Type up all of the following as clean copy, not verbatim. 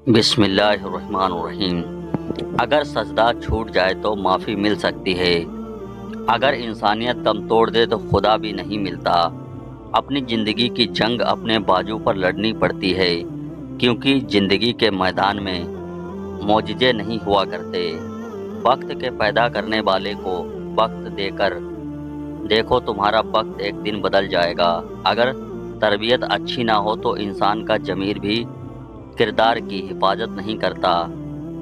بسم اللہ الرحمن الرحیم۔ اگر سجدہ چھوٹ جائے تو معافی مل سکتی ہے، اگر انسانیت دم توڑ دے تو خدا بھی نہیں ملتا۔ اپنی زندگی کی جنگ اپنے بازو پر لڑنی پڑتی ہے، کیونکہ زندگی کے میدان میں معجزے نہیں ہوا کرتے۔ وقت کے پیدا کرنے والے کو وقت دے کر دیکھو، تمہارا وقت ایک دن بدل جائے گا۔ اگر تربیت اچھی نہ ہو تو انسان کا ضمیر بھی کردار کی حفاظت نہیں کرتا۔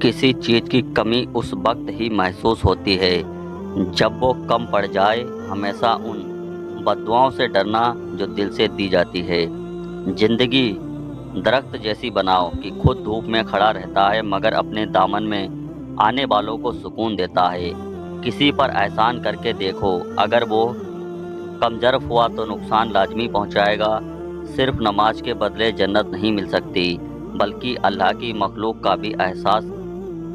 کسی چیز کی کمی اس وقت ہی محسوس ہوتی ہے جب وہ کم پڑ جائے۔ ہمیشہ ان بددعاؤں سے ڈرنا جو دل سے دی جاتی ہے۔ زندگی درخت جیسی بناؤ کہ خود دھوپ میں کھڑا رہتا ہے مگر اپنے دامن میں آنے والوں کو سکون دیتا ہے۔ کسی پر احسان کر کے دیکھو، اگر وہ کمزرف ہوا تو نقصان لازمی پہنچائے گا۔ صرف نماز کے بدلے جنت نہیں مل سکتی، بلکہ اللہ کی مخلوق کا بھی احساس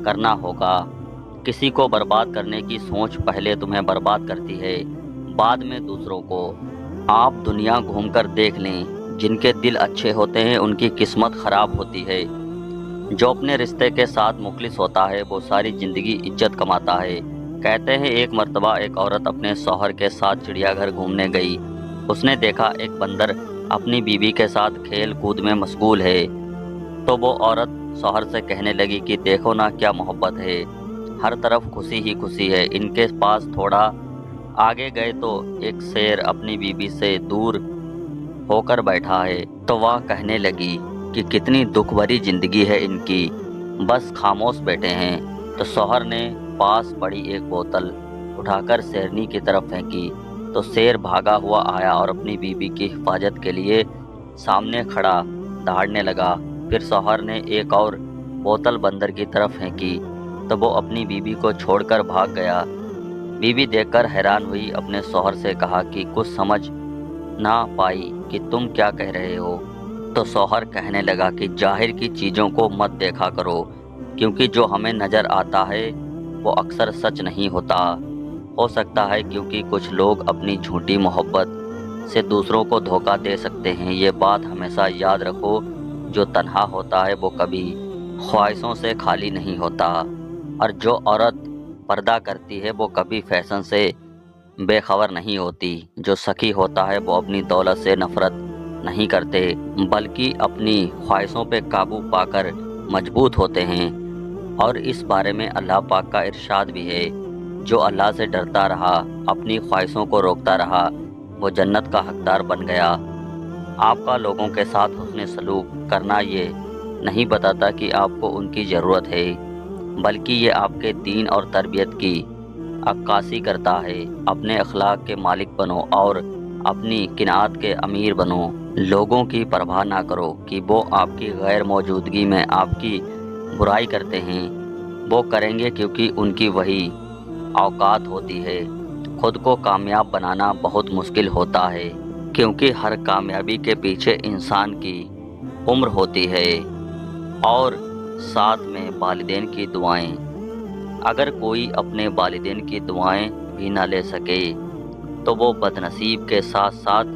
کرنا ہوگا۔ کسی کو برباد کرنے کی سوچ پہلے تمہیں برباد کرتی ہے، بعد میں دوسروں کو۔ آپ دنیا گھوم کر دیکھ لیں، جن کے دل اچھے ہوتے ہیں ان کی قسمت خراب ہوتی ہے۔ جو اپنے رشتے کے ساتھ مخلص ہوتا ہے وہ ساری زندگی عزت کماتا ہے۔ کہتے ہیں ایک مرتبہ ایک عورت اپنے شوہر کے ساتھ چڑیا گھر گھومنے گئی۔ اس نے دیکھا ایک بندر اپنی بیوی کے ساتھ کھیل کود میں مشغول ہے، تو وہ عورت شوہر سے کہنے لگی کہ دیکھو نا کیا محبت ہے، ہر طرف خوشی ہی خوشی ہے۔ ان کے پاس تھوڑا آگے گئے تو ایک شیر اپنی بیوی سے دور ہو کر بیٹھا ہے، تو وہ کہنے لگی کہ کتنی دکھ بھری زندگی ہے ان کی، بس خاموش بیٹھے ہیں۔ تو شوہر نے پاس پڑی ایک بوتل اٹھا کر شیرنی کی طرف پھینکی، تو شیر بھاگا ہوا آیا اور اپنی بیوی کی حفاظت کے لیے سامنے کھڑا دہاڑنے لگا۔ پھر شوہر نے ایک اور بوتل بندر کی طرف پھینکی تو وہ اپنی بیوی کو چھوڑ کر بھاگ گیا۔ بیوی دیکھ کر حیران ہوئی، اپنے شوہر سے کہا کہ کچھ سمجھ نہ پائی کہ تم کیا کہہ رہے ہو۔ تو شوہر کہنے لگا کہ ظاہر کی چیزوں کو مت دیکھا کرو، کیونکہ جو ہمیں نظر آتا ہے وہ اکثر سچ نہیں ہوتا۔ ہو سکتا ہے کیونکہ کچھ لوگ اپنی جھوٹی محبت سے دوسروں کو دھوکہ دے سکتے ہیں۔ یہ بات ہمیشہ یاد رکھو، جو تنہا ہوتا ہے وہ کبھی خواہشوں سے خالی نہیں ہوتا، اور جو عورت پردہ کرتی ہے وہ کبھی فیشن سے بے خبر نہیں ہوتی۔ جو سخی ہوتا ہے وہ اپنی دولت سے نفرت نہیں کرتے، بلکہ اپنی خواہشوں پہ قابو پا کر مضبوط ہوتے ہیں۔ اور اس بارے میں اللہ پاک کا ارشاد بھی ہے، جو اللہ سے ڈرتا رہا، اپنی خواہشوں کو روکتا رہا، وہ جنت کا حقدار بن گیا۔ آپ کا لوگوں کے ساتھ حسن سلوک کرنا یہ نہیں بتاتا کہ آپ کو ان کی ضرورت ہے، بلکہ یہ آپ کے دین اور تربیت کی عکاسی کرتا ہے۔ اپنے اخلاق کے مالک بنو اور اپنی قناعت کے امیر بنو۔ لوگوں کی پرواہ نہ کرو کہ وہ آپ کی غیر موجودگی میں آپ کی برائی کرتے ہیں، وہ کریں گے کیونکہ ان کی وہی اوقات ہوتی ہے۔ خود کو کامیاب بنانا بہت مشکل ہوتا ہے، کیونکہ ہر کامیابی کے پیچھے انسان کی عمر ہوتی ہے، اور ساتھ میں والدین کی دعائیں۔ اگر کوئی اپنے والدین کی دعائیں بھی نہ لے سکے تو وہ بد نصیب کے ساتھ ساتھ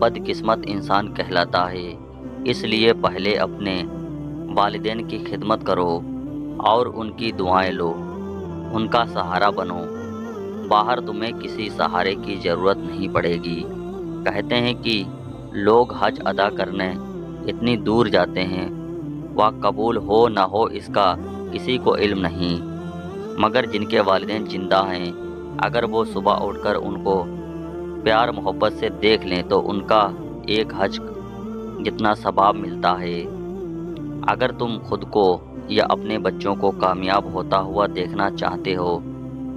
بدقسمت انسان کہلاتا ہے۔ اس لیے پہلے اپنے والدین کی خدمت کرو اور ان کی دعائیں لو، ان کا سہارا بنو۔ باہر تمہیں کسی سہارے کی ضرورت نہیں پڑے گی۔ کہتے ہیں کہ لوگ حج ادا کرنے اتنی دور جاتے ہیں، وہ قبول ہو نہ ہو اس کا کسی کو علم نہیں، مگر جن کے والدین زندہ ہیں، اگر وہ صبح اٹھ کر ان کو پیار محبت سے دیکھ لیں تو ان کا ایک حج جتنا ثواب ملتا ہے۔ اگر تم خود کو یا اپنے بچوں کو کامیاب ہوتا ہوا دیکھنا چاہتے ہو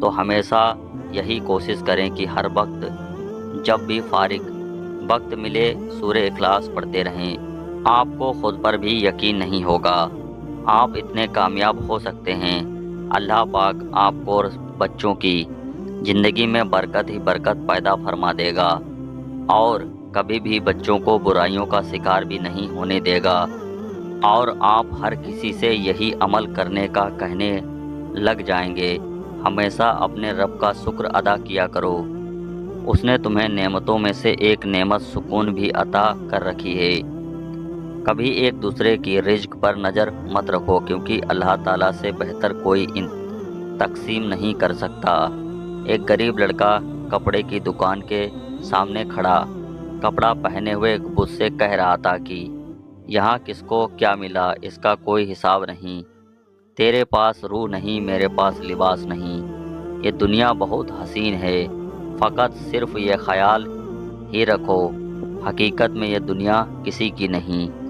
تو ہمیشہ یہی کوشش کریں کہ ہر وقت جب بھی فارغ وقت ملے سورہ اخلاص پڑھتے رہیں۔ آپ کو خود پر بھی یقین نہیں ہوگا، آپ اتنے کامیاب ہو سکتے ہیں۔ اللہ پاک آپ کو اور بچوں کی زندگی میں برکت ہی برکت پیدا فرما دے گا، اور کبھی بھی بچوں کو برائیوں کا شکار بھی نہیں ہونے دے گا۔ اور آپ ہر کسی سے یہی عمل کرنے کا کہنے لگ جائیں گے۔ ہمیشہ اپنے رب کا شکر ادا کیا کرو، اس نے تمہیں نعمتوں میں سے ایک نعمت سکون بھی عطا کر رکھی ہے۔ کبھی ایک دوسرے کی رزق پر نظر مت رکھو، کیونکہ اللہ تعالیٰ سے بہتر کوئی ان تقسیم نہیں کر سکتا۔ ایک غریب لڑکا کپڑے کی دکان کے سامنے کھڑا کپڑا پہنے ہوئے مجھ سے کہہ رہا تھا کہ یہاں کس کو کیا ملا اس کا کوئی حساب نہیں، تیرے پاس روح نہیں، میرے پاس لباس نہیں، یہ دنیا بہت حسین ہے، فقط صرف یہ خیال ہی رکھو حقیقت میں یہ دنیا کسی کی نہیں۔